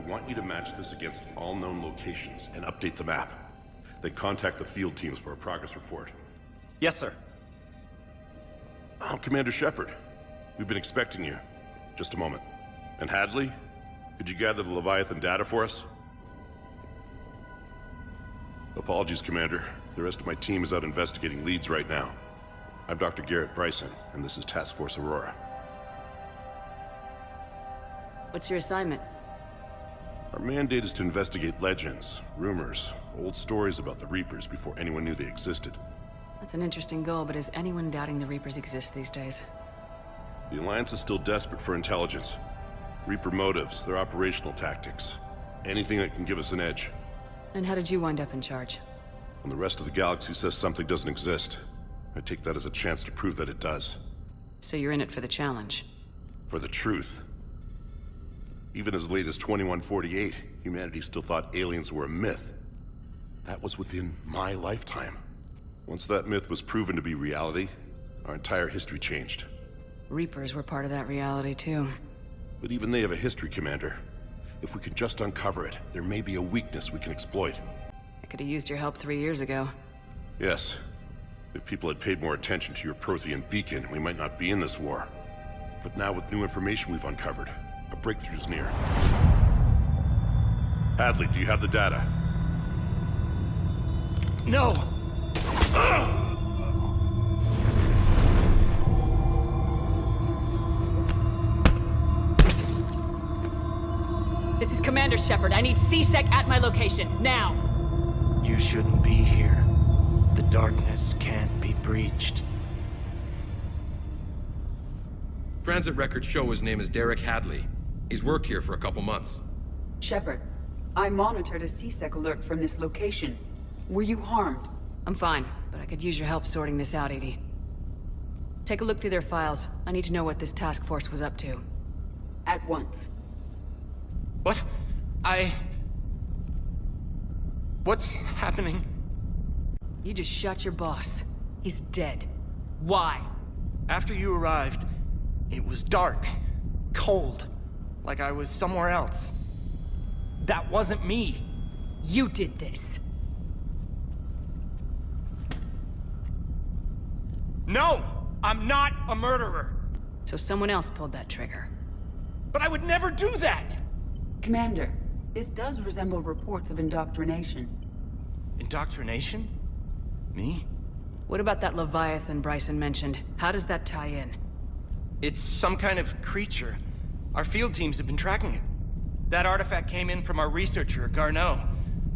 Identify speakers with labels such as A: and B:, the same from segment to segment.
A: want you to match this against all known locations and update the map. Then contact the field teams for a progress report.
B: Yes, sir.
A: I'm Commander Shepard. We've been expecting you. Just a moment. And Hadley? Could you gather the Leviathan data for us? Apologies, Commander. The rest of my team is out investigating leads right now. I'm Dr. Bryson, and this is Task Force Aurora.
C: What's your assignment?
A: Our mandate is to investigate legends, rumors, old stories about the Reapers before anyone knew they existed.
C: That's an interesting goal, but is anyone doubting the Reapers exist these days?
A: The Alliance is still desperate for intelligence. Reaper motives, their operational tactics. Anything that can give us an edge.
C: And how did you wind up in charge?
A: When the rest of the galaxy says something doesn't exist, I take that as a chance to prove that it does.
C: So you're in it for the challenge?
A: For the truth. Even as late as 2148, humanity still thought aliens were a myth. That was within my lifetime. Once that myth was proven to be reality, our entire history changed.
C: Reapers were part of that reality too.
A: But even they have a history, Commander. If we could just uncover it, there may be a weakness we can exploit.
C: I could have used your help 3 years ago.
A: Yes. If people had paid more attention to your Prothean beacon, we might not be in this war. But now with new information we've uncovered, a breakthrough's near. Hadley, do you have the data?
B: No!
C: This is Commander Shepard. I need C-Sec at my location, now!
B: You shouldn't be here. The darkness can't be breached.
D: Transit records show his name is Derek Hadley. He's worked here for a couple months.
E: Shepard, I monitored a C-Sec alert from this location. Were you harmed?
C: I'm fine, but I could use your help sorting this out, Edie. Take a look through their files. I need to know what this task force was up to.
E: At once.
B: What? What's happening?
C: You just shot your boss. He's dead. Why?
B: After you arrived, it was dark, cold, like I was somewhere else. That wasn't me.
C: You did this.
B: No! I'm not a murderer!
C: So someone else pulled that trigger.
B: But I would never do that!
E: Commander, this does resemble reports of indoctrination.
B: Indoctrination? Me?
C: What about that Leviathan Bryson mentioned? How does that tie in?
B: It's some kind of creature. Our field teams have been tracking it. That artifact came in from our researcher, Garneau.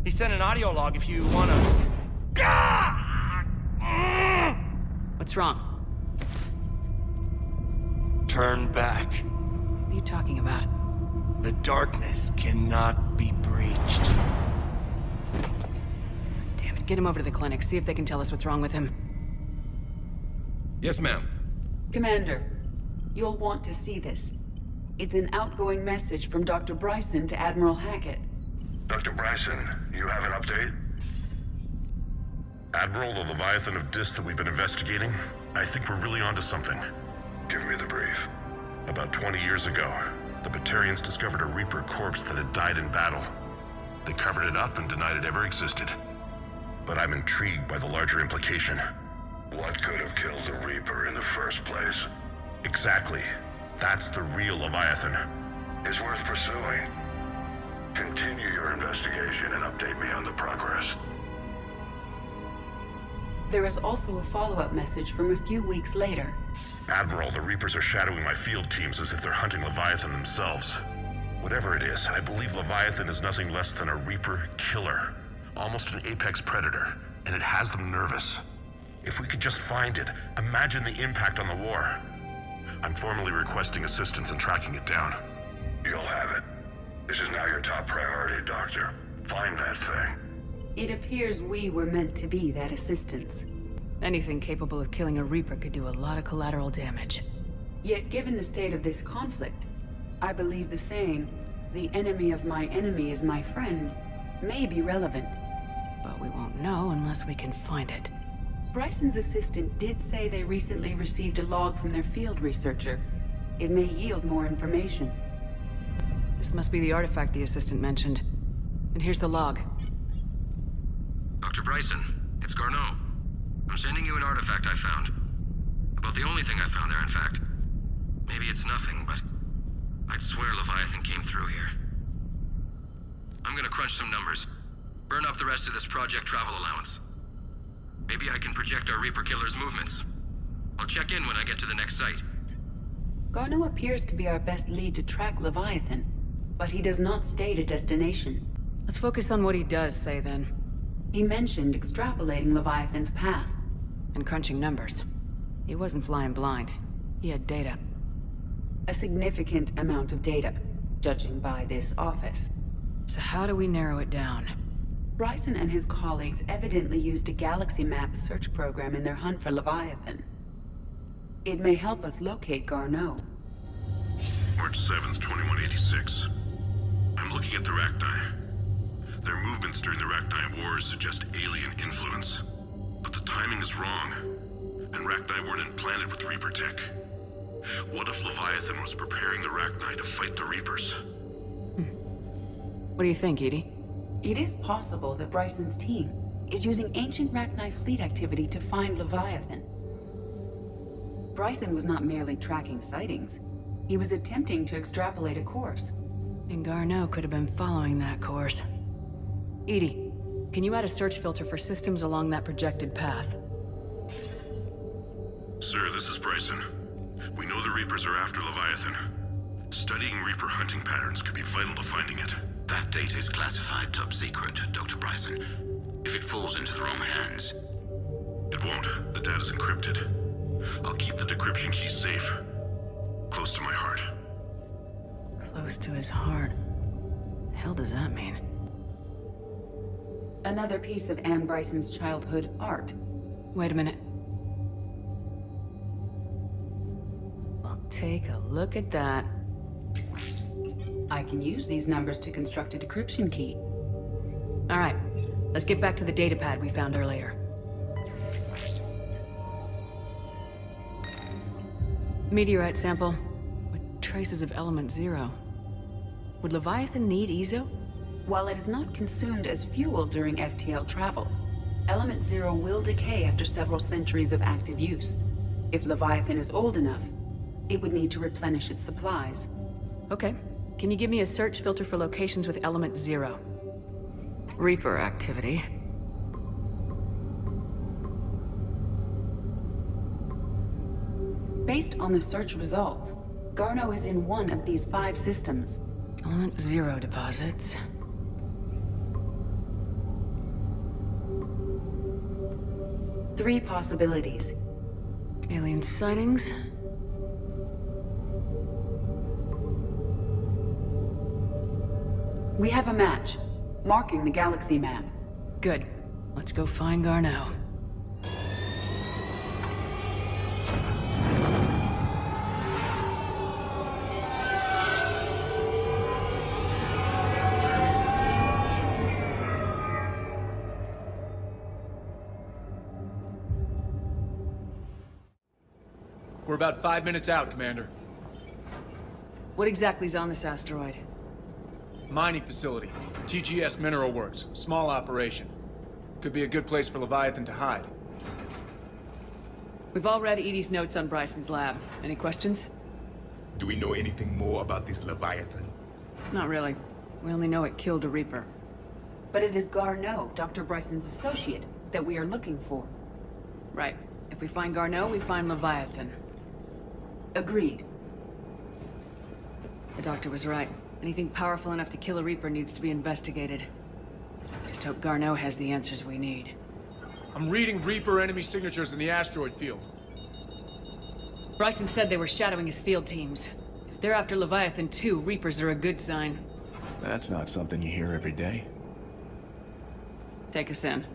B: He sent an audio log if you wanna...
C: What's wrong?
B: Turn back.
C: What are you talking about?
B: The darkness cannot be breached.
C: Damn it, get him over to the clinic. See if they can tell us what's wrong with him.
D: Yes, ma'am.
E: Commander, you'll want to see this. It's an outgoing message from Dr. Bryson to Admiral Hackett.
A: Dr. Bryson, you have an update? Admiral, the Leviathan of Dis that we've been investigating, I think we're really onto something. Give me the brief. About 20 years ago, the Batarians discovered a Reaper corpse that had died in battle. They covered it up and denied it ever existed. But I'm intrigued by the larger implication. What could have killed the Reaper in the first place? Exactly. That's the real Leviathan. It's worth pursuing. Continue your investigation and update me on the progress.
E: There is also a follow-up message from a few weeks later.
A: Admiral, the Reapers are shadowing my field teams as if they're hunting Leviathan themselves. Whatever it is, I believe Leviathan is nothing less than a Reaper killer. Almost an apex predator, and it has them nervous. If we could just find it, imagine the impact on the war. I'm formally requesting assistance in tracking it down. You'll have it. This is now your top priority, Doctor. Find that thing.
E: It appears we were meant to be that assistance.
C: Anything capable of killing a Reaper could do a lot of collateral damage.
E: Yet given the state of this conflict, I believe the saying, "The enemy of my enemy is my friend," may be relevant.
C: But we won't know unless we can find it.
E: Bryson's assistant did say they recently received a log from their field researcher. It may yield more information.
C: This must be the artifact the assistant mentioned. And here's the log.
D: Dr. Bryson, it's Garneau. I'm sending you an artifact I found. About the only thing I found there, in fact. Maybe it's nothing, but I'd swear Leviathan came through here. I'm gonna crunch some numbers. Burn up the rest of this project travel allowance. Maybe I can project our Reaper killer's movements. I'll check in when I get to the next site.
E: Garneau appears to be our best lead to track Leviathan, but he does not state a destination.
C: Let's focus on what he does say, then.
E: He mentioned extrapolating Leviathan's path.
C: And crunching numbers. He wasn't flying blind. He had data.
E: A significant amount of data, judging by this office.
C: So how do we narrow it down?
E: Bryson and his colleagues evidently used a galaxy map search program in their hunt for Leviathan. It may help us locate Garneau.
A: March 7th, 2186. I'm looking at the Rachni. Their movements during the Rachni Wars suggest alien influence. But the timing is wrong. And Rachni weren't implanted with Reaper tech. What if Leviathan was preparing the Rachni to fight the Reapers?
C: What do you think, Edie?
E: It is possible that Bryson's team is using ancient Rachni fleet activity to find Leviathan. Bryson was not merely tracking sightings. He was attempting to extrapolate a course.
C: And Garneau could have been following that course. Edie, can you add a search filter for systems along that projected path?
A: Sir, this is Bryson. We know the Reapers are after Leviathan. Studying Reaper hunting patterns could be vital to finding it.
F: That data is classified top secret, Dr. Bryson. If it falls into the wrong hands...
A: It won't. The data's encrypted. I'll keep the decryption key safe. Close to my heart.
C: Close to his heart. The hell does that mean?
E: Another piece of Anne Bryson's childhood art.
C: Wait a minute. Well, take a look at that.
E: I can use these numbers to construct a decryption key.
C: All right, let's get back to the datapad we found earlier. Meteorite sample with traces of element 0. Would Leviathan need Ezo?
E: While it is not consumed as fuel during FTL travel, element 0 will decay after several centuries of active use. If Leviathan is old enough, it would need to replenish its supplies.
C: Okay. Can you give me a search filter for locations with element 0? Reaper activity.
E: Based on the search results, Garneau is in one of these 5 systems.
C: Element 0 deposits.
E: Three possibilities.
C: Alien sightings.
E: We have a match, marking the galaxy map.
C: Good. Let's go find Garneau.
G: We're about 5 minutes out, Commander.
C: What exactly is on this asteroid?
G: Mining facility. TGS Mineral Works. Small operation. Could be a good place for Leviathan to hide.
C: We've all read Edie's notes on Bryson's lab. Any questions?
F: Do we know anything more about this Leviathan?
C: Not really. We only know it killed a Reaper.
E: But it is Garneau, Dr. Bryson's associate, that we are looking for.
C: Right. If we find Garneau, we find Leviathan.
E: Agreed.
C: The doctor was right. Anything powerful enough to kill a Reaper needs to be investigated. Just hope Garneau has the answers we need.
G: I'm reading Reaper enemy signatures in the asteroid field.
C: Bryson said they were shadowing his field teams. If they're after Leviathan II, Reapers are a good sign.
H: That's not something you hear every day.
C: Take us in.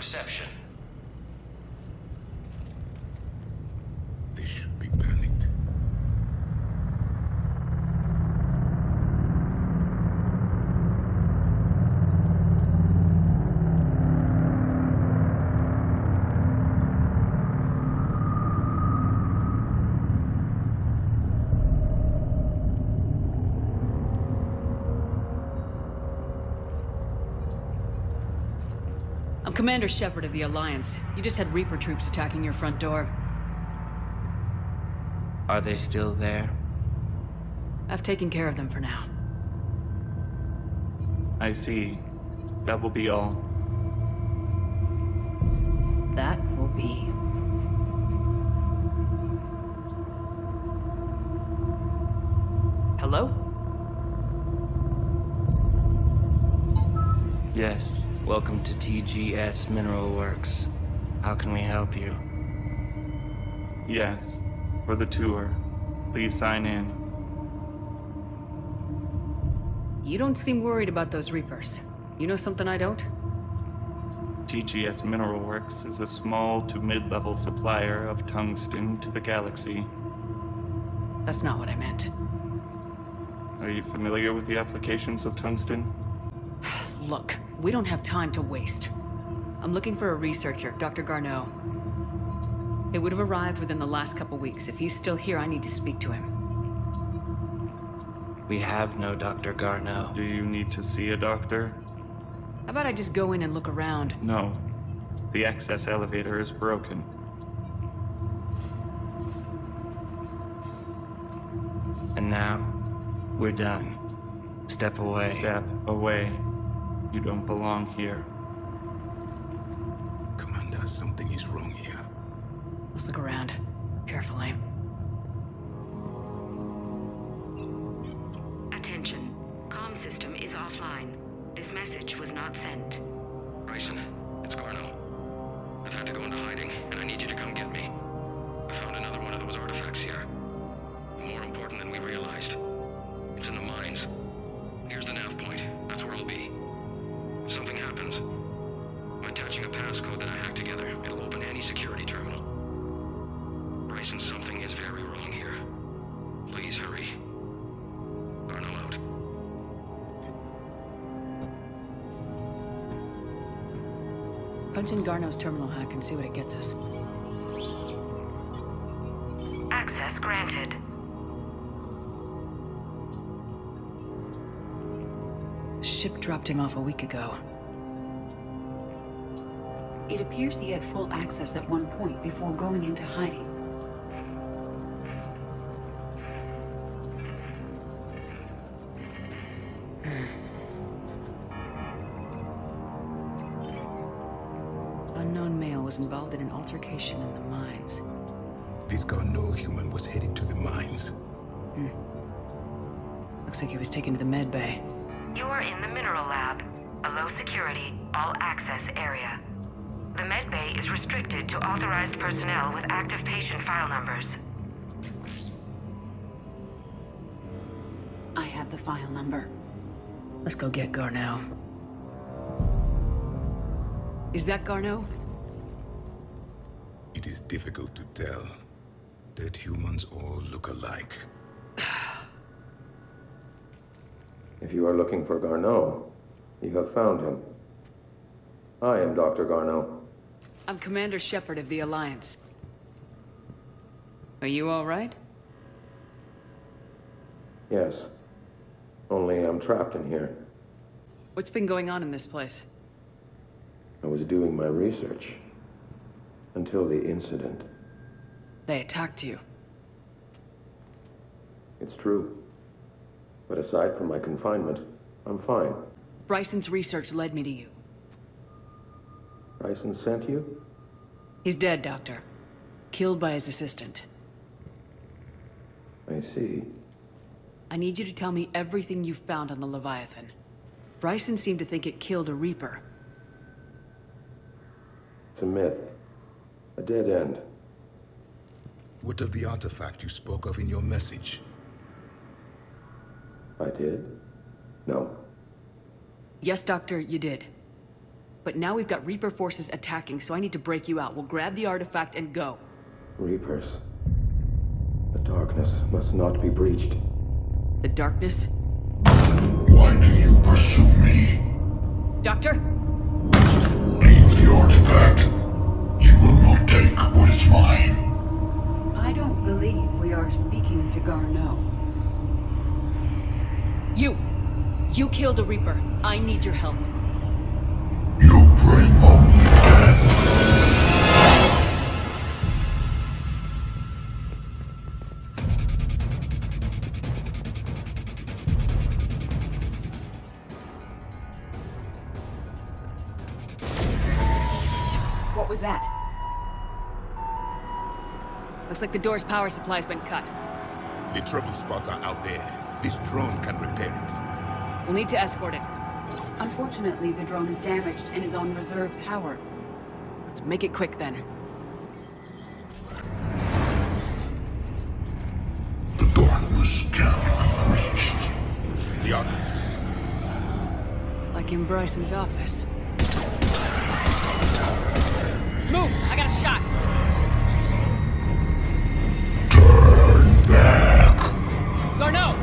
D: reception.
F: They should be panicked.
C: I'm Commander Shepard of the Alliance. You just had Reaper troops attacking your front door.
I: Are they still there?
C: I've taken care of them for now.
I: I see. That will be all.
C: That will be. Hello?
I: Yes. Welcome to TGS Mineral Works. How can we help you? Yes. For the tour. Please sign in.
C: You don't seem worried about those Reapers. You know something I don't?
I: TGS Mineral Works is a small to mid-level supplier of tungsten to the galaxy.
C: That's not what I meant.
I: Are you familiar with the applications of tungsten?
C: Look, we don't have time to waste. I'm looking for a researcher, Dr. Garneau. It would have arrived within the last couple weeks. If he's still here, I need to speak to him.
I: We have no Dr. Garneau. Do you need to see a doctor?
C: How about I just go in and look around?
I: No. The access elevator is broken. And now, we're done. Step away. Step away. You don't belong here.
F: Commander, something is wrong here.
C: Let's look around. Carefully.
J: Attention. Comm system is offline. This message was not sent.
D: Bryson, it's Garneau. I've had to go into hiding, and I need you to come get me. I found another one of those artifacts here. More important than we realized. It's in the mines. Here's the nav point. That's where I'll be. If something happens, I'm attaching a passcode that I hacked together. It'll open any security terminal. Bryson, something is very wrong here. Please hurry. Garneau out.
C: Punch in Garneau's terminal hack and see what it gets us.
J: Access granted.
C: Ship dropped him off a week ago.
E: It appears he had full access at one point before going into hiding.
C: Unknown male was involved in an altercation in the mines.
F: This Garneau human was headed to the mines.
C: Looks like he was taken to the med bay.
J: You are in the mineral lab, a low security, all access area. The med bay is restricted to authorized personnel with active patient file numbers.
E: I have the file number.
C: Let's go get Garneau. Is that Garneau?
F: It is difficult to tell. Dead humans all look alike.
K: If you are looking for Garneau, you have found him. I am Dr. Garneau.
C: I'm Commander Shepard of the Alliance. Are you all right?
K: Yes. Only I'm trapped in here.
C: What's been going on in this place?
K: I was doing my research. Until the incident.
C: They attacked you.
K: It's true. But aside from my confinement, I'm fine.
C: Bryson's research led me to you.
K: Bryson sent you?
C: He's dead, Doctor. Killed by his assistant.
K: I see.
C: I need you to tell me everything you found on the Leviathan. Bryson seemed to think it killed a Reaper.
K: It's a myth. A dead end.
F: What of the artifact you spoke of in your message?
K: I did? No.
C: Yes, Doctor, you did. But now we've got Reaper forces attacking, so I need to break you out. We'll grab the artifact and go.
K: Reapers. The darkness must not be breached.
C: The darkness?
L: Why do you pursue me?
C: Doctor?
L: Leave the artifact. You will not take what is mine.
E: I don't believe we are speaking to Garneau.
C: You killed a Reaper. I need your help.
L: You bring only death.
E: What was that?
C: Looks like the door's power supply's been cut.
M: The trouble spots are out there. This drone can repair it.
C: We'll need to escort it.
E: Unfortunately, the drone is damaged and is on reserve power.
C: Let's make it quick then.
L: The darkness can't be breached.
M: The artifact.
C: Like in Bryson's office. Move! I got a shot!
L: Turn back.
C: Garneau!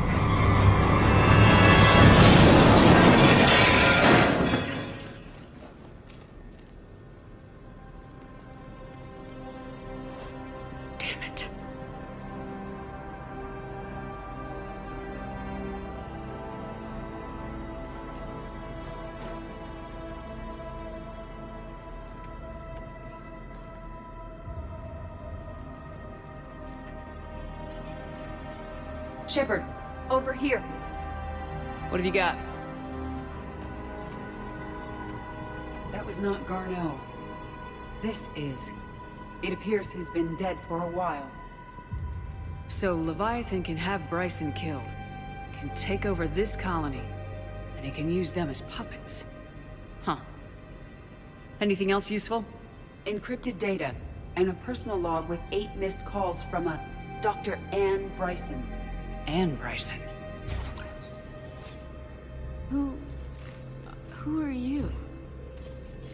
C: Damn it.
E: Shepard, over here.
C: What have you got?
E: That was not Garneau. This is. It appears he's been dead for a while.
C: So Leviathan can have Bryson killed, can take over this colony, and he can use them as puppets. Huh. Anything else useful?
E: Encrypted data, and a personal log with 8 missed calls from a Dr. Anne Bryson.
C: Anne Bryson.
N: Who are you?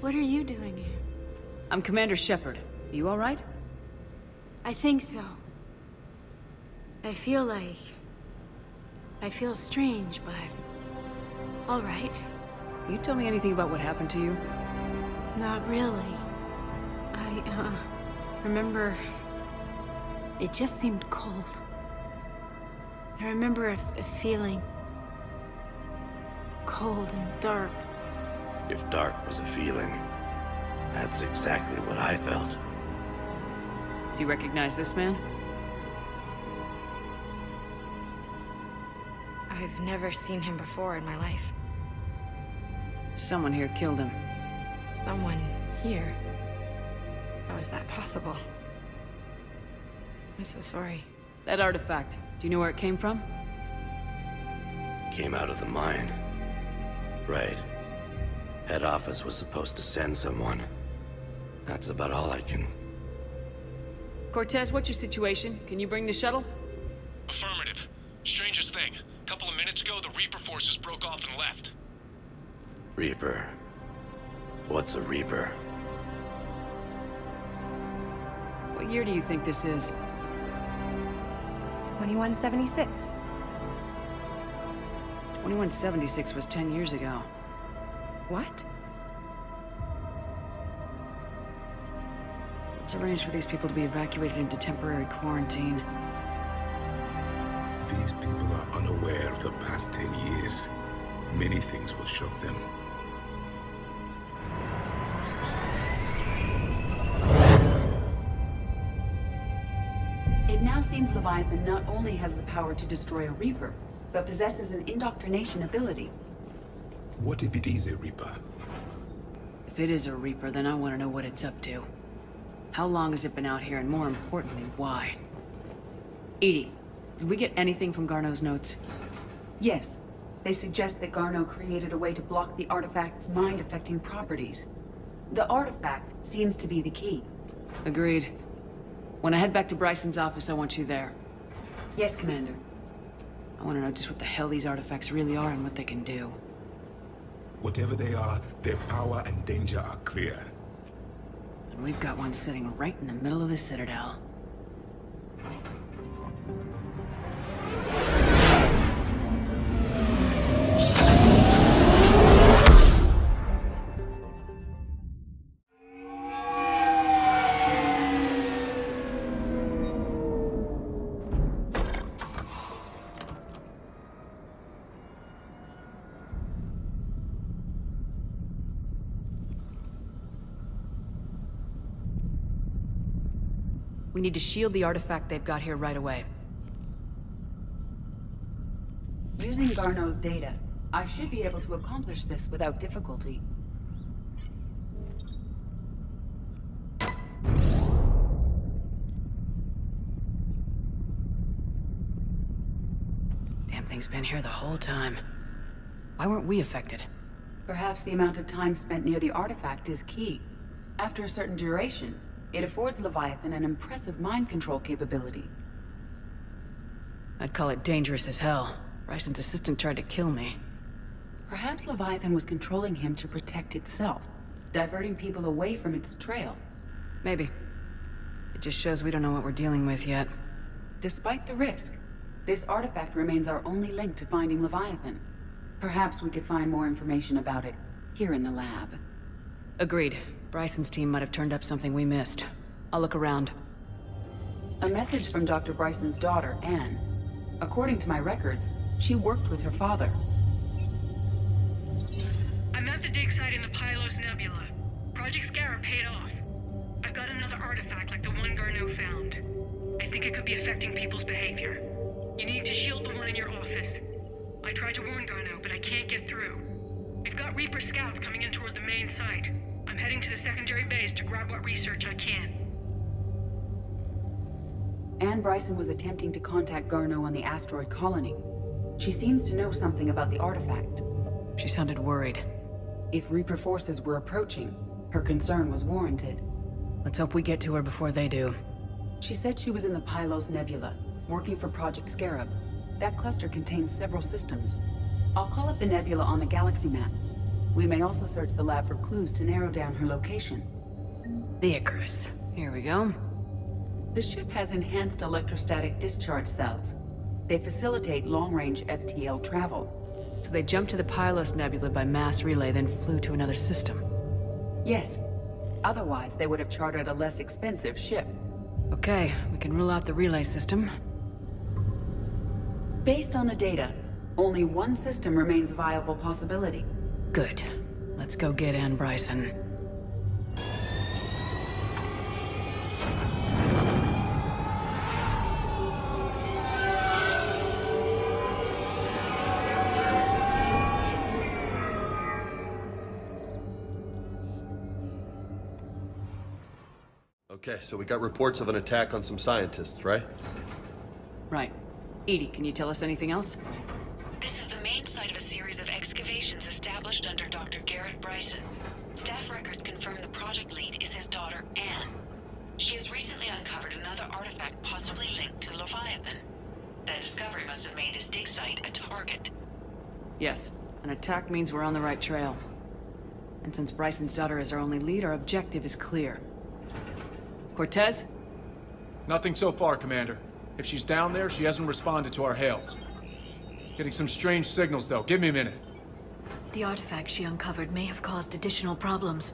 N: What are you doing here?
C: I'm Commander Shepard. You all right?
N: I think so. I feel strange, but... all right.
C: You tell me anything about what happened to you?
N: Not really. I remember... it just seemed cold. I remember a feeling... cold and dark.
O: If dark was a feeling, that's exactly what I felt.
C: Do you recognize this man?
N: I've never seen him before in my life.
C: Someone here killed him.
N: Someone here? How is that possible? I'm so sorry.
C: That artifact, do you know where it came from?
O: Came out of the mine. Right. Head office was supposed to send someone. That's about all I can...
C: Cortez, what's your situation? Can you bring the shuttle?
P: Affirmative. Strangest thing. Couple of minutes ago, the Reaper forces broke off and left.
O: Reaper? What's a Reaper?
C: What year do you think this is?
N: 2176.
C: 2176 was 10 years ago.
N: What?
C: Let's arrange for these people to be evacuated into temporary quarantine.
M: These people are unaware of the past 10 years. Many things will shock them.
E: It now seems Leviathan not only has the power to destroy a Reaper, but possesses an indoctrination ability.
M: What if it is a Reaper?
C: If it is a Reaper, then I want to know what it's up to. How long has it been out here, and more importantly, why? Edie, did we get anything from Garneau's notes?
E: Yes. They suggest that Garneau created a way to block the artifact's mind-affecting properties. The artifact seems to be the key.
C: Agreed. When I head back to Bryson's office, I want you there.
E: Yes, Commander.
C: I want to know just what the hell these artifacts really are and what they can do.
M: Whatever they are, their power and danger are clear.
C: And we've got one sitting right in the middle of the Citadel. We need to shield the artifact they've got here right away.
E: Using Garneau's data, I should be able to accomplish this without difficulty.
C: Damn thing's been here the whole time. Why weren't we affected?
E: Perhaps the amount of time spent near the artifact is key. After a certain duration, it affords Leviathan an impressive mind control capability.
C: I'd call it dangerous as hell. Bryson's assistant tried to kill me.
E: Perhaps Leviathan was controlling him to protect itself, diverting people away from its trail.
C: Maybe. It just shows we don't know what we're dealing with yet.
E: Despite the risk, this artifact remains our only link to finding Leviathan. Perhaps we could find more information about it here in the lab.
C: Agreed. Bryson's team might have turned up something we missed. I'll look around.
E: A message from Dr. Bryson's daughter, Anne. According to my records, she worked with her father.
Q: I'm at the dig site in the Pylos Nebula. Project Scarab paid off. I've got another artifact like the one Garneau found. I think it could be affecting people's behavior. You need to shield the one in your office. I tried to warn Garneau, but I can't get through. We've got Reaper scouts coming in toward the main site. I'm heading to the secondary base to grab what research I can.
E: Anne Bryson was attempting to contact Garneau on the asteroid colony. She seems to know something about the artifact.
C: She sounded worried.
E: If Reaper forces were approaching, her concern was warranted.
C: Let's hope we get to her before they do.
E: She said she was in the Pylos Nebula, working for Project Scarab. That cluster contains several systems. I'll call up the nebula on the galaxy map. We may also search the lab for clues to narrow down her location.
C: The Icarus. Here we go.
E: The ship has enhanced electrostatic discharge cells. They facilitate long-range FTL travel.
C: So they jumped to the Pylos Nebula by mass relay, then flew to another system.
E: Yes. Otherwise, they would have chartered a less expensive ship.
C: Okay, we can rule out the relay system.
E: Based on the data, only one system remains a viable possibility.
C: Good. Let's go get Anne Bryson.
R: Okay, so we got reports of an attack on some scientists, right?
C: Right. Edie, can you tell us anything else?
S: This is the main site of a series of excavations established under Dr. Garrett Bryson. Staff records confirm the project lead is his daughter, Anne. She has recently uncovered another artifact possibly linked to Leviathan. That discovery must have made this dig site a target.
C: Yes. An attack means we're on the right trail. And since Bryson's daughter is our only lead, our objective is clear. Cortez?
G: Nothing so far, Commander. If she's down there, she hasn't responded to our hails. Getting some strange signals, though. Give me a minute.
N: The artifact she uncovered may have caused additional problems.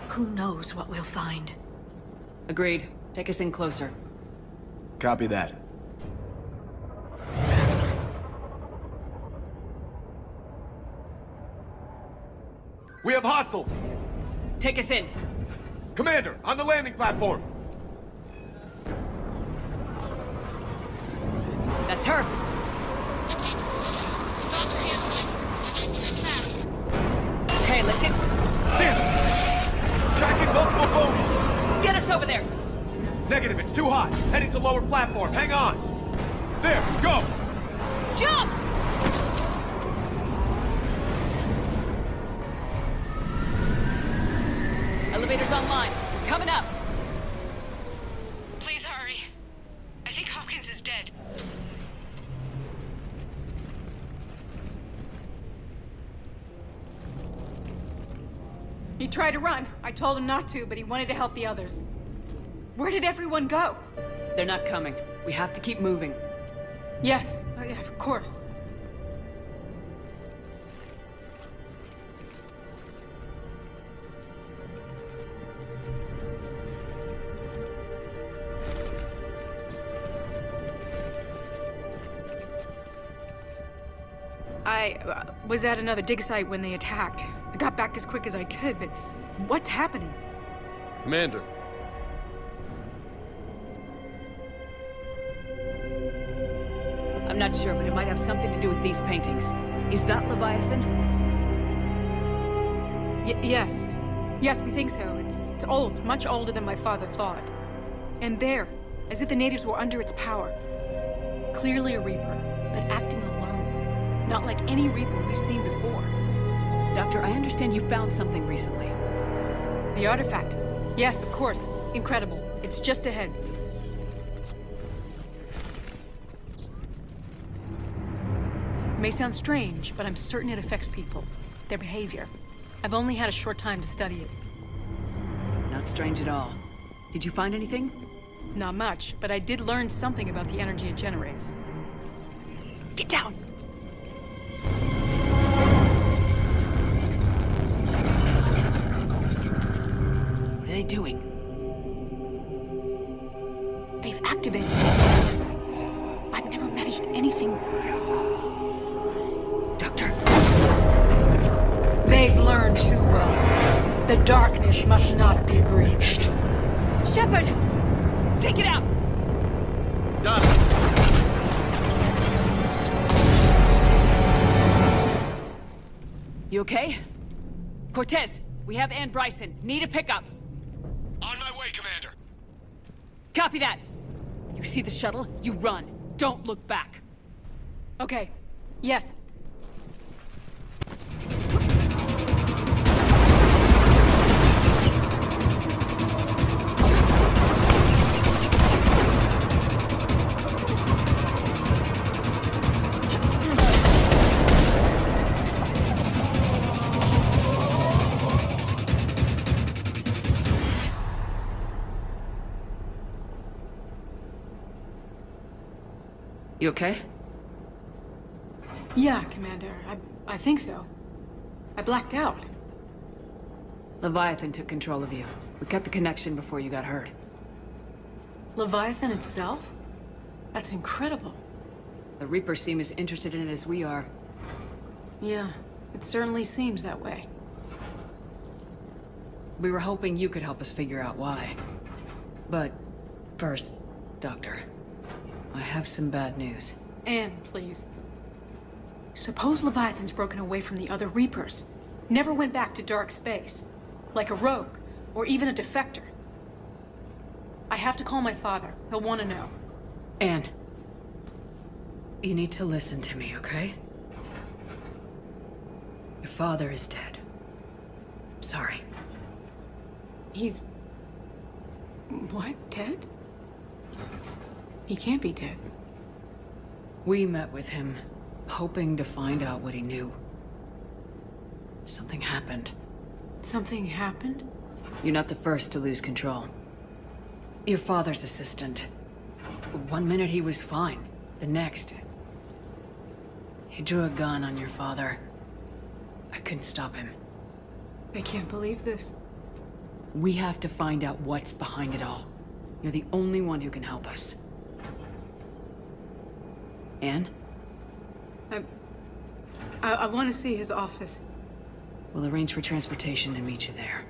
N: Who knows what we'll find?
C: Agreed. Take us in closer.
H: Copy that.
G: We have hostiles!
C: Take us in!
G: Commander, on the landing platform!
C: That's her! Okay, let's get...
G: This! Tracking multiple bogies!
C: Get us over there!
G: Negative, it's too hot. Heading to lower platform, hang on! There, go!
C: Jump! Elevator's online. Coming up!
Q: Please hurry. I think Hopkins is dead.
T: tried to run. I told him not to, but he wanted to help the others. Where did everyone go?
C: They're not coming. We have to keep moving.
T: Yes, yeah, of course. I was at another dig site when they attacked. I got back as quick as I could, but what's happening?
R: Commander.
C: I'm not sure, but it might have something to do with these paintings. Is that Leviathan?
T: Yes. Yes, we think so. It's old, much older than my father thought. And there, as if the natives were under its power. Clearly a Reaper, but acting alone. Not like any Reaper we've seen before.
C: Doctor, I understand you found something recently.
T: The artifact. Yes, of course. Incredible. It's just ahead. It may sound strange, but I'm certain it affects people. Their behavior. I've only had a short time to study it.
C: Not strange at all. Did you find anything?
T: Not much, but I did learn something about the energy it generates. Get down!
C: What are they doing?
T: They've activated it. I've never managed anything. Doctor?
N: They've learned too well. The darkness must not be breached.
C: Shepard! Take it out!
R: Got it.
C: You okay? Cortez, we have Ann Bryson. Need a pickup.
P: On my way, Commander.
C: Copy that. You see the shuttle? You run. Don't look back.
T: Okay. Yes.
C: You okay?
T: Yeah, Commander. I think so. I blacked out.
C: Leviathan took control of you. We cut the connection before you got hurt.
T: Leviathan itself? That's incredible.
C: The Reapers seem as interested in it as we are.
T: Yeah, it certainly seems that way.
C: We were hoping you could help us figure out why. But first, Doctor, I have some bad news.
T: Anne, please. Suppose Leviathan's broken away from the other Reapers. Never went back to dark space. Like a rogue, or even a defector. I have to call my father. He'll want to know.
C: Anne, you need to listen to me, okay? Your father is dead. Sorry.
T: He's... what? Dead? He can't be dead.
C: We met with him, hoping to find out what he knew. Something happened.
T: Something happened?
C: You're not the first to lose control. Your father's assistant. One minute he was fine. The next... he drew a gun on your father. I couldn't stop him.
T: I can't believe this.
C: We have to find out what's behind it all. You're the only one who can help us. Anne?
T: I want to see his office.
C: We'll arrange for transportation and meet you there.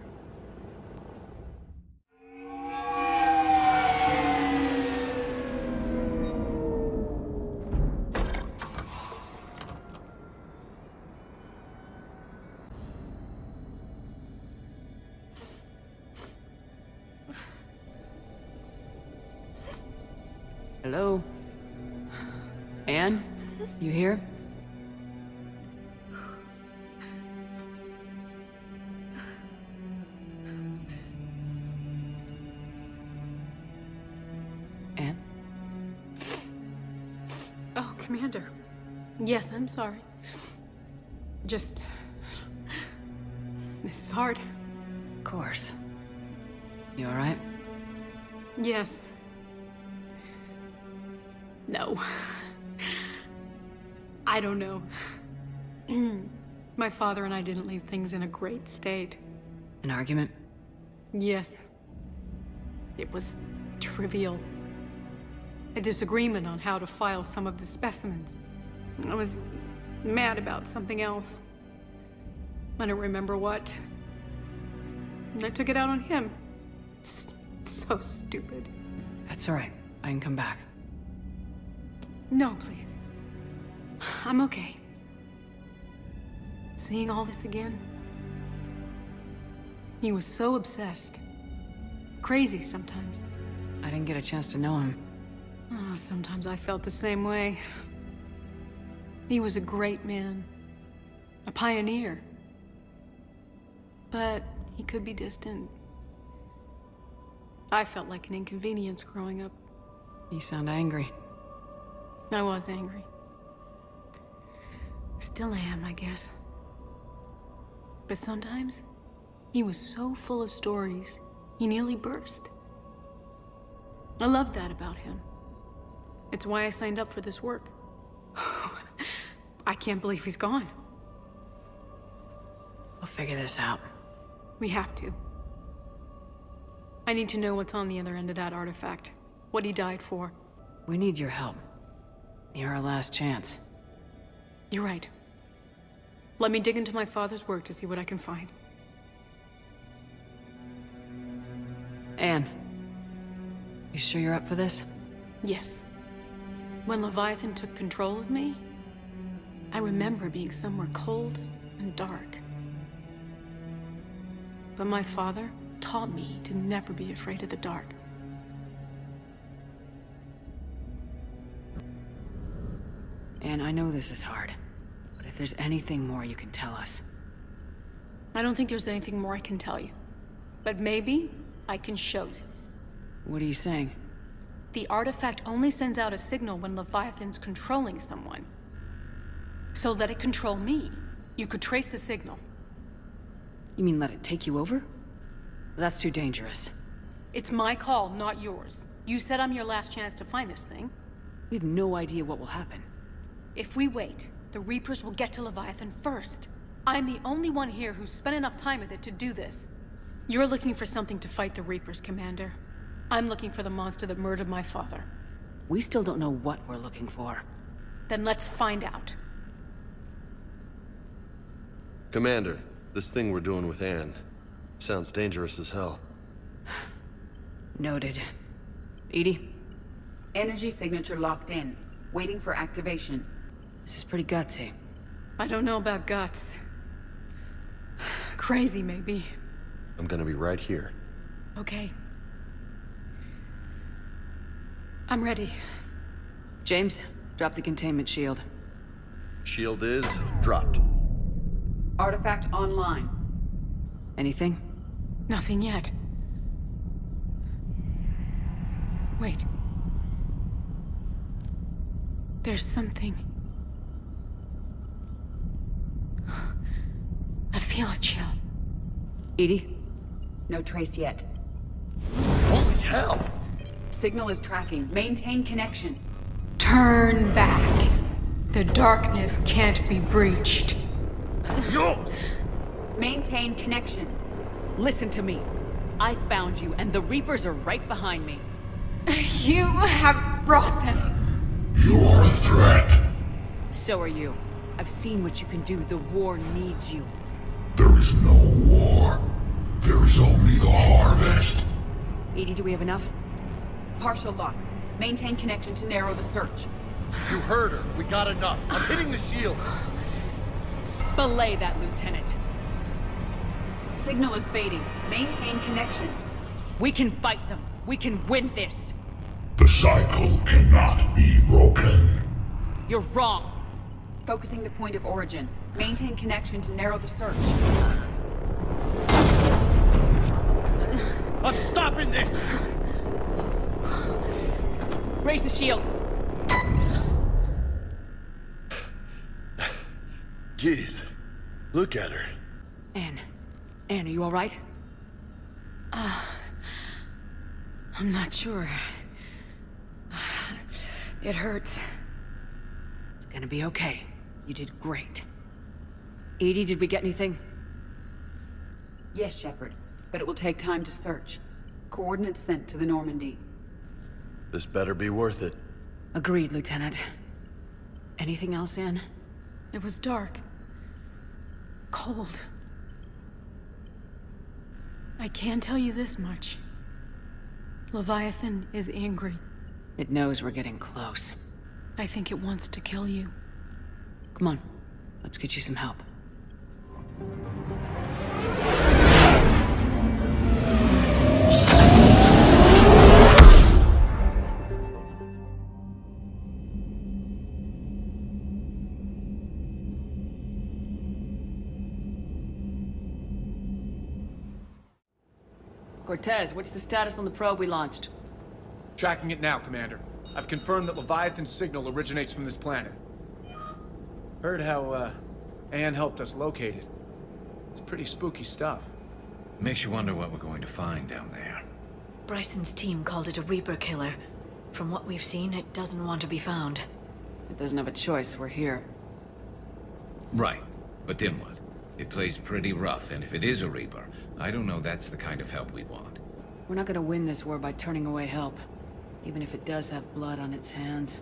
C: Hello? Anne? You here? Anne?
T: Oh, Commander. Yes, I'm sorry. Just... this is hard.
C: course. You alright?
T: Yes. No. I don't know. My father and I didn't leave things in a great state.
C: An argument?
T: Yes. It was trivial. A disagreement on how to file some of the specimens. I was mad about something else. I don't remember what. And I took it out on him. So stupid.
C: That's alright. I can come back.
T: No, please. I'm okay. Seeing all this again? He was so obsessed. Crazy sometimes.
C: I didn't get a chance to know him.
T: Oh, sometimes I felt the same way. He was a great man. A pioneer. But he could be distant. I felt like an inconvenience growing up.
C: You sound angry.
T: I was angry. Still am, I guess. But sometimes, he was so full of stories, he nearly burst. I loved that about him. It's why I signed up for this work. I can't believe he's gone.
C: We'll figure this out.
T: We have to. I need to know what's on the other end of that artifact. What he died for.
C: We need your help. You're our last chance.
T: You're right. Let me dig into my father's work to see what I can find.
C: Anne, you sure you're up for this?
T: Yes. When Leviathan took control of me, I remember being somewhere cold and dark. But my father taught me to never be afraid of the dark.
C: Anne, I know this is hard, but if there's anything more you can tell us.
T: I don't think there's anything more I can tell you. But maybe I can show you.
C: What are you saying?
T: The artifact only sends out a signal when Leviathan's controlling someone. So let it control me. You could trace the signal.
C: You mean let it take you over? That's too dangerous.
T: It's my call, not yours. You said I'm your last chance to find this thing.
C: We have no idea what will happen.
T: If we wait, the Reapers will get to Leviathan first. I'm the only one here who's spent enough time with it to do this. You're looking for something to fight the Reapers, Commander. I'm looking for the monster that murdered my father.
C: We still don't know what we're looking for.
T: Then let's find out.
R: Commander, this thing we're doing with Anne sounds dangerous as hell.
C: Noted. Edie?
E: Energy signature locked in. Waiting for activation.
C: This is pretty gutsy.
T: I don't know about guts. Crazy, maybe.
R: I'm gonna be right here.
T: Okay. I'm ready.
C: James, drop the containment shield.
R: Shield is dropped.
E: Artifact online.
C: Anything?
T: Nothing yet. Wait. There's something. I feel a chill.
C: Edie?
E: No trace yet.
R: Holy hell!
E: Signal is tracking. Maintain connection.
T: Turn back. The darkness can't be breached.
E: Maintain connection.
C: Listen to me. I found you, and the Reapers are right behind me.
T: You have brought them.
L: You are a threat.
C: So are you. I've seen what you can do. The war needs you.
L: There is no war. There is only the harvest.
C: Edie, do we have enough?
E: Partial lock. Maintain connection to narrow the search.
R: You heard her. We got enough. I'm hitting the shield.
C: Belay that, Lieutenant.
E: Signal is fading. Maintain connection.
C: We can fight them. We can win this.
L: The cycle cannot be broken.
C: You're wrong.
E: Focusing the point of origin. Maintain connection to narrow the search.
R: I'm stopping this!
C: Raise the shield.
R: Jeez. Look at her.
C: Anne, are you all right? I'm not sure. It hurts. It's gonna be okay. You did great. Edie, did we get anything?
E: Yes, Shepard, but it will take time to search. Coordinates sent to the Normandy.
R: This better be worth it.
C: Agreed, Lieutenant. Anything else, Anne?
T: It was dark. Cold. I can tell you this much. Leviathan is angry.
C: It knows we're getting close.
T: I think it wants to kill you.
C: Come on, let's get you some help. Cortez, what's the status on the probe we launched?
G: Tracking it now, Commander. I've confirmed that Leviathan's signal originates from this planet. Heard how, Anne helped us locate it. It's pretty spooky stuff.
M: Makes you wonder what we're going to find down there.
N: Bryson's team called it a Reaper killer. From what we've seen, it doesn't want to be found.
C: It doesn't have a choice, we're here.
M: Right, but then what? It plays pretty rough, and if it is a Reaper, I don't know that's the kind of help we want.
C: We're not gonna win this war by turning away help. Even if it does have blood on its hands.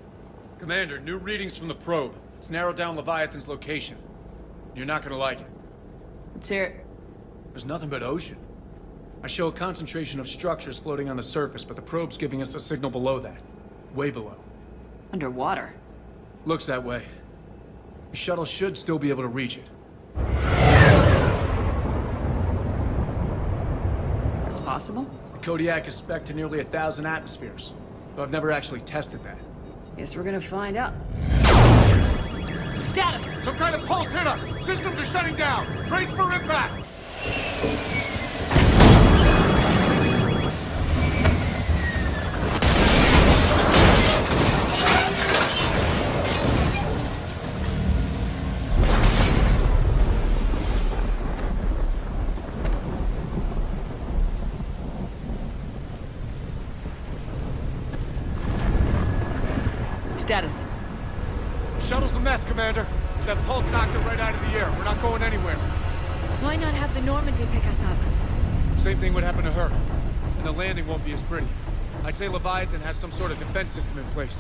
G: Commander, new readings from the probe. It's narrowed down Leviathan's location. You're not gonna like it.
C: Let's hear it.
G: There's nothing but ocean. I show a concentration of structures floating on the surface, but the probe's giving us a signal below that. Way below.
C: Underwater?
G: Looks that way. The shuttle should still be able to reach it.
C: That's possible?
G: The Kodiak is spec'd to nearly 1,000 atmospheres, though I've never actually tested that.
C: Guess we're gonna find out. Status!
G: Some kind of pulse hit us! Systems are shutting down! Brace for impact!
C: Status.
G: Shuttle's a mess, Commander. That pulse knocked it right out of the air. We're not going anywhere.
N: Why not have the Normandy pick us up?
G: Same thing would happen to her. And the landing won't be as pretty. I'd say Leviathan has some sort of defense system in place.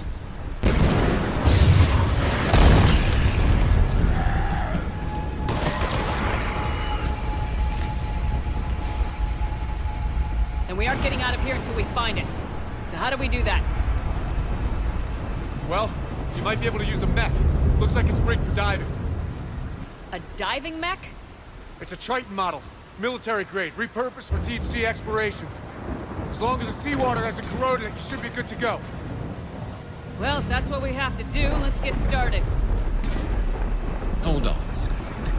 C: And we aren't getting out of here until we find it. So how do we do that?
G: Well, you might be able to use a mech. Looks like it's rigged for diving.
C: A diving mech?
G: It's a Triton model. Military grade, repurposed for deep sea exploration. As long as the seawater hasn't corroded it, you should be good to go.
C: Well, if that's what we have to do, let's get started.
M: Hold on a second.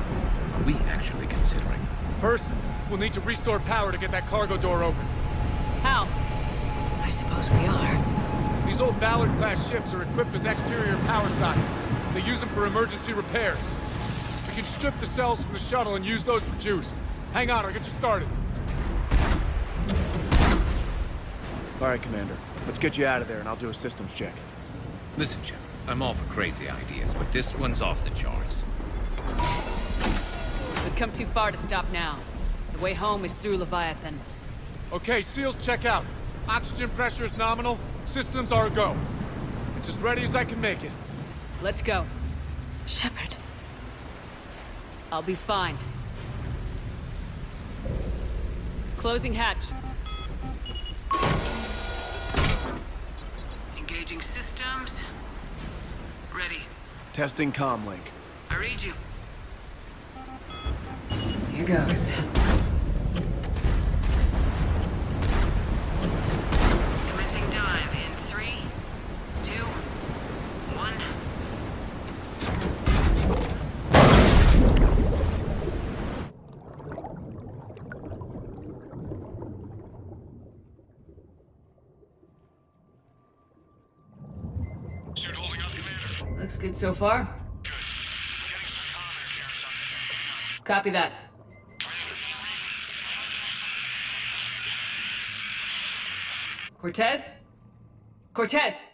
M: Are we actually considering?
G: First, we'll need to restore power to get that cargo door open.
C: How?
N: I suppose we are.
G: These old Ballard-class ships are equipped with exterior power sockets. They use them for emergency repairs. We can strip the cells from the shuttle and use those for juice. Hang on, I'll get you started. All right, Commander. Let's get you out of there and I'll do a systems check.
M: Listen, Shepard, I'm all for crazy ideas, but this one's off the charts.
C: We've come too far to stop now. The way home is through Leviathan.
G: Okay, SEALs check out. Oxygen pressure is nominal. Systems are a go. It's as ready as I can make it.
C: Let's go.
N: Shepard.
C: I'll be fine. Closing hatch.
S: Engaging systems. Ready.
G: Testing comm link.
S: I read you.
C: Here goes.
S: Commencing dive in 3, 2, 1.
P: Suit holding up, Commander.
C: Looks good so far.
P: Good. Getting some comm interference on this end.
C: Copy that. Cortez? Cortez!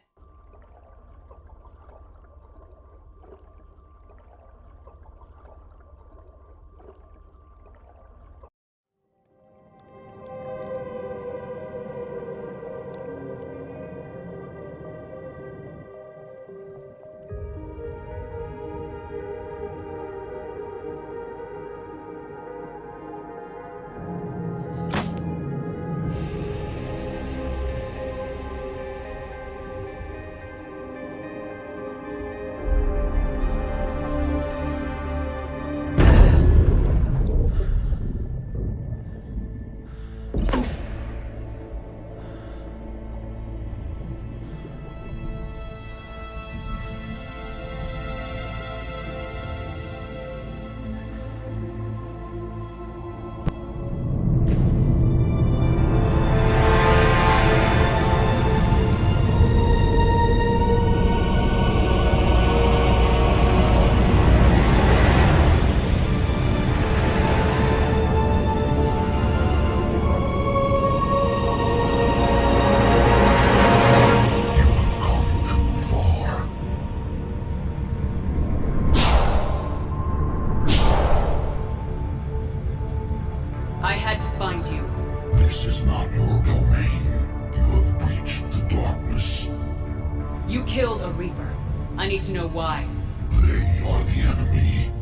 C: I need to know why.
L: They are the enemy.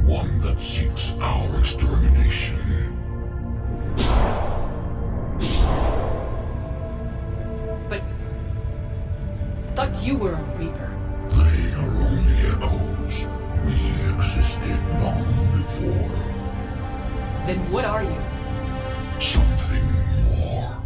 L: One that seeks our extermination.
C: But... I thought you were a Reaper.
L: They are only echoes. We existed long before.
C: Then what are you?
L: Something more.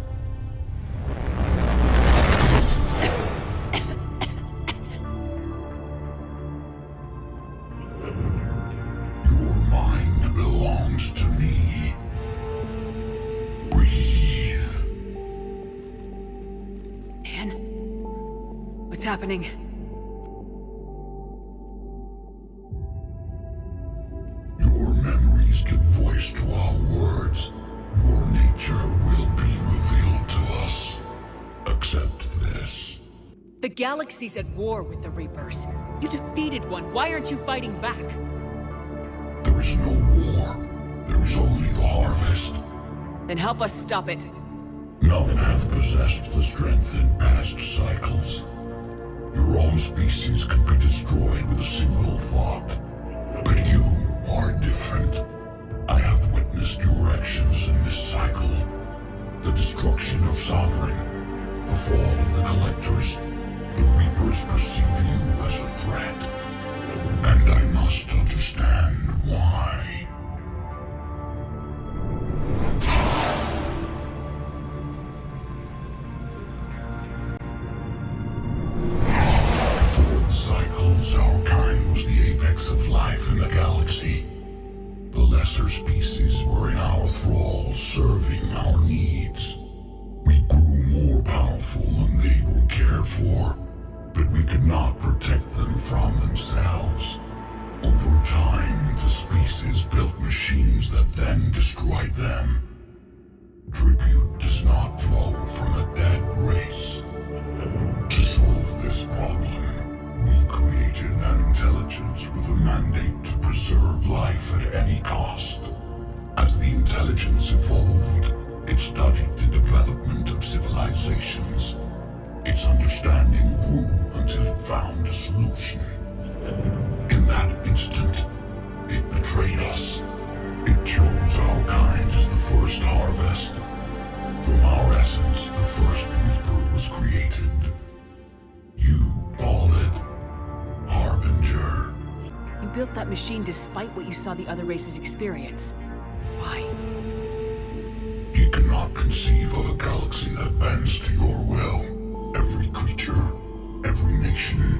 L: Your mind belongs to me. Breathe.
C: Anne? What's happening?
L: Your memories give voice to our words. Your nature will be revealed to us. Accept this.
C: The galaxy's at war with the Reapers. You defeated one. Why aren't you fighting back?
L: There is no war. There is only the harvest.
C: Then help us stop it.
L: None have possessed the strength in past cycles. Your own species could be destroyed with a single thought. But you are different. I have witnessed your actions in this cycle. The destruction of Sovereign, the fall of the Collectors. The Reapers perceive you as a threat. And I must understand why. Before the cycles, our kind was the apex of life in the galaxy. The lesser species were in our thrall, serving our needs. We grew more powerful and they were cared for, but we could not protect them from themselves. Over time, the species built machines that then destroyed them. Tribute does not flow from a dead race. To solve this problem, we created an intelligence with a mandate to preserve life at any cost. As the intelligence evolved, it studied the development of civilizations. Its understanding grew until it found a solution. In that instant, it betrayed us. It chose our kind as the first harvest. From our essence, the first Reaper was created. You call it Harbinger.
C: You built that machine despite what you saw the other races experience. Why?
L: You cannot conceive of a galaxy that bends to your will. Every creature, every nation,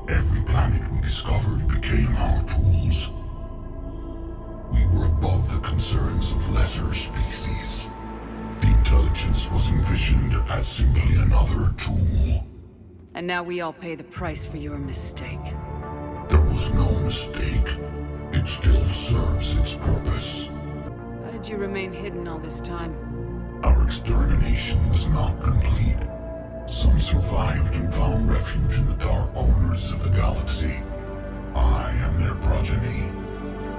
L: every planet we discovered became our tools. We were above the concerns of lesser species. The intelligence was envisioned as simply another tool.
C: And now we all pay the price for your mistake.
L: There was no mistake. It still serves its purpose.
C: How did you remain hidden all this time?
L: Our extermination was not complete. Some survived and found refuge in the dark corners of the galaxy. I am their progeny.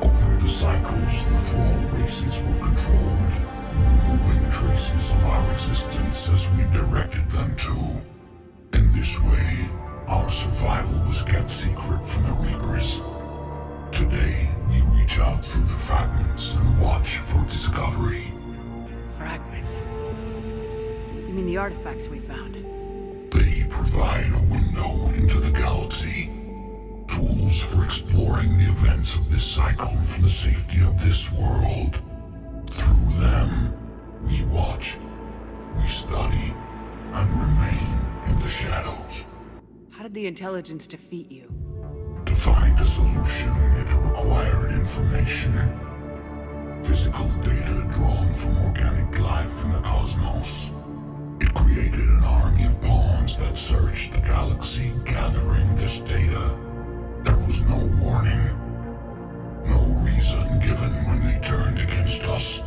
L: Over the cycles, the thrall races were controlled, removing traces of our existence as we directed them to. In this way, our survival was kept secret from the Reapers. Today, we reach out through the fragments and watch for discovery.
C: Fragments? You mean the artifacts we found?
L: They provide a window into the galaxy. Tools for exploring the events of this cycle from the safety of this world. Through them, we watch, we study, and remain in the shadows.
C: How did the intelligence defeat you?
L: To find a solution, it required information. Physical data drawn from organic life in the cosmos. It created an army of pawns that searched the galaxy, gathering this data. There was no warning. No reason given when they turned against us.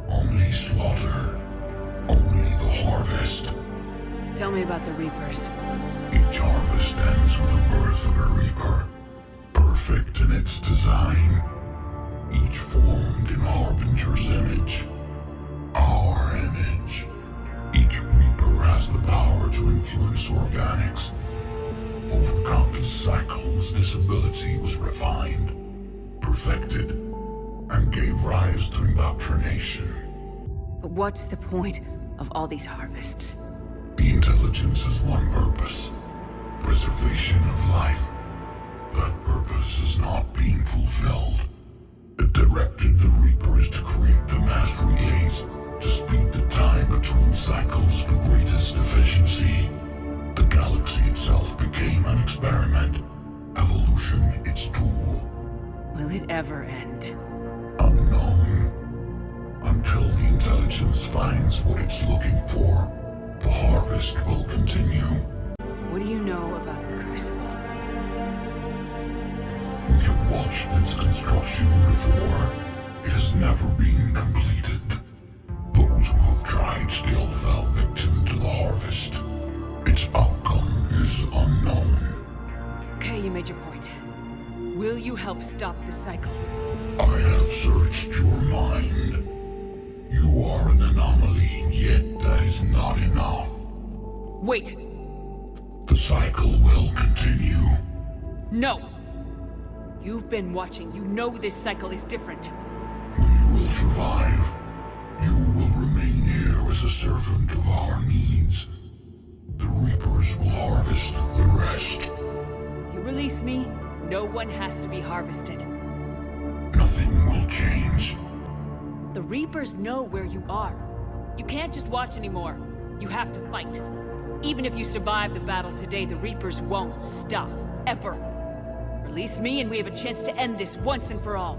L: Only slaughter. Only the harvest.
C: Tell me about the Reapers.
L: Each harvest ends with the birth of a Reaper. Perfect in its design. Each formed in Harbinger's image. Our image. Each Reaper has the power to influence organics. Over countless cycles, this ability was refined, perfected, and gave rise to indoctrination.
C: But what's the point of all these harvests?
L: The intelligence has one purpose: preservation of life. That purpose is not being fulfilled. It directed the Reapers to create the mass relays to speed the time between cycles for greatest efficiency. The galaxy itself became an experiment. Evolution its tool.
C: Will it ever end?
L: Unknown. Until the intelligence finds what it's looking for, the harvest will continue.
C: What do you know about the Crucible?
L: We have watched its construction before. It has never been completed. Those who have tried still fell victim to the harvest. Its outcome is unknown.
C: Okay, you made your point. Will you help stop the cycle?
L: I have searched your mind. You are an anomaly, yet that is not enough.
C: Wait!
L: The cycle will continue.
C: No! You've been watching. You know this cycle is different.
L: We will survive. You will remain here as a servant of our needs. The Reapers will harvest the rest.
C: If you release me, no one has to be harvested.
L: Nothing will change.
C: The Reapers know where you are. You can't just watch anymore. You have to fight. Even if you survive the battle today, the Reapers won't stop. Ever. Release me and we have a chance to end this once and for all.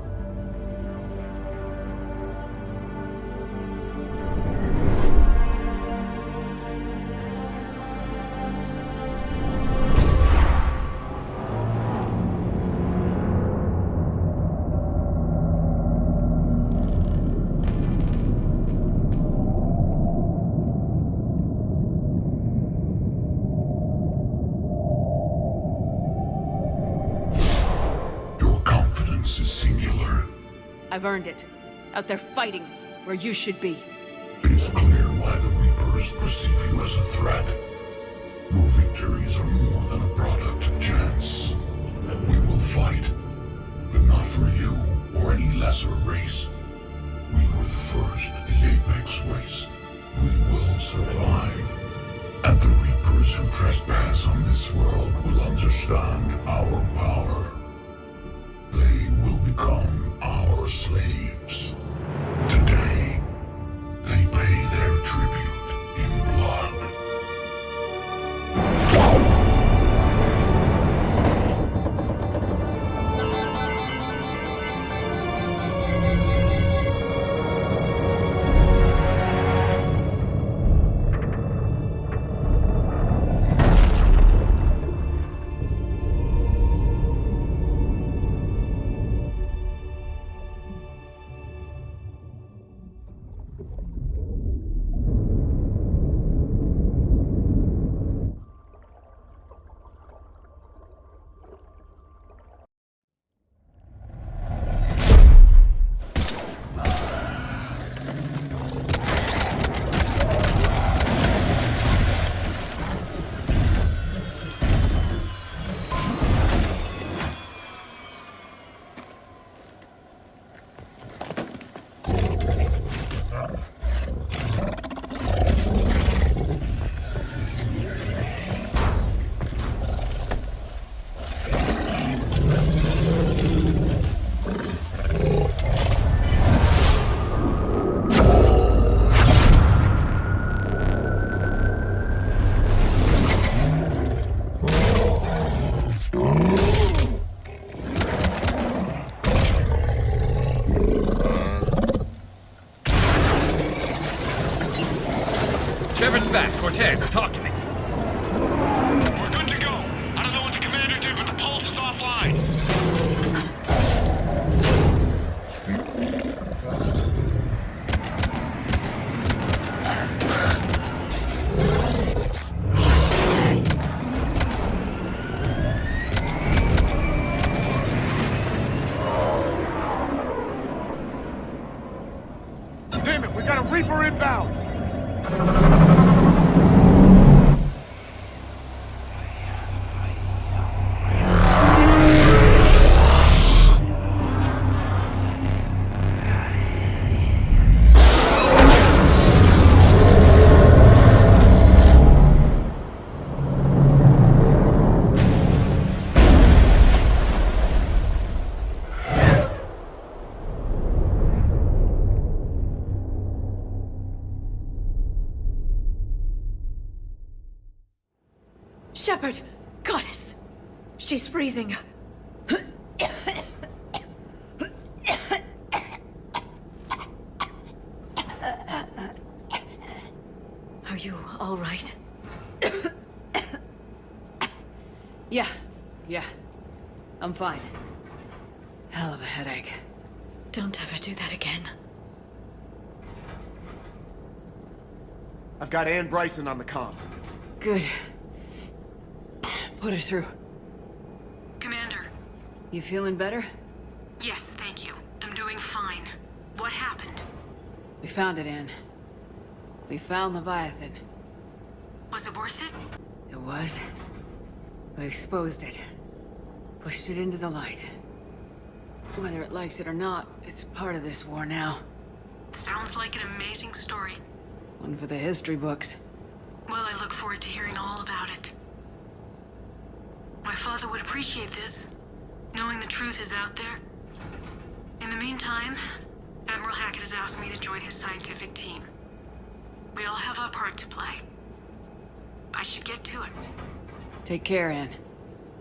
C: I've earned it. Out there fighting, where you should be.
L: It is clear why the Reapers perceive you as a threat. Your victories are more than a product of chance. We will fight, but not for you or any lesser race. We were the first, the Apex race. We will survive. And the Reapers who trespass on this world will understand our power. They will become our slaves. Today, they pay their tribute in blood.
N: Shepard! Goddess! She's freezing. Are you all right?
C: Yeah. I'm fine. Hell of a headache.
N: Don't ever do that again.
G: I've got Ann Bryson on the comm.
C: Good. Put her through.
Q: Commander.
C: You feeling better?
Q: Yes, thank you. I'm doing fine. What happened?
C: We found it, Ann. We found Leviathan.
Q: Was it worth it?
C: It was. We exposed it. Pushed it into the light. Whether it likes it or not, it's part of this war now.
Q: Sounds like an amazing story.
C: One for the history books.
Q: Well, I look forward to hearing all about it. My father would appreciate this, knowing the truth is out there. In the meantime, Admiral Hackett has asked me to join his scientific team. We all have our part to play. I should get to it.
C: Take care, Ann.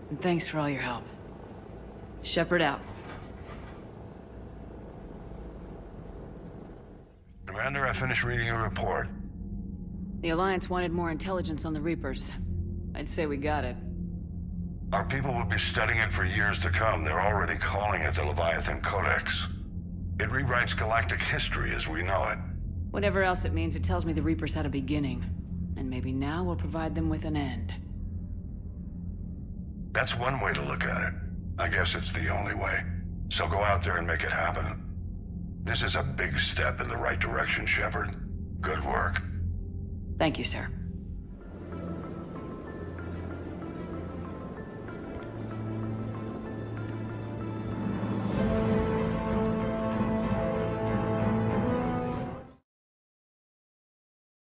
C: And thanks for all your help. Shepard out.
A: Commander, I finished reading your report.
C: The Alliance wanted more intelligence on the Reapers. I'd say we got it.
A: Our people will be studying it for years to come. They're already calling it the Leviathan Codex. It rewrites galactic history as we know it.
C: Whatever else it means, it tells me the Reapers had a beginning. And maybe now we'll provide them with an end.
A: That's one way to look at it. I guess it's the only way. So go out there and make it happen. This is a big step in the right direction, Shepard. Good work.
C: Thank you, sir.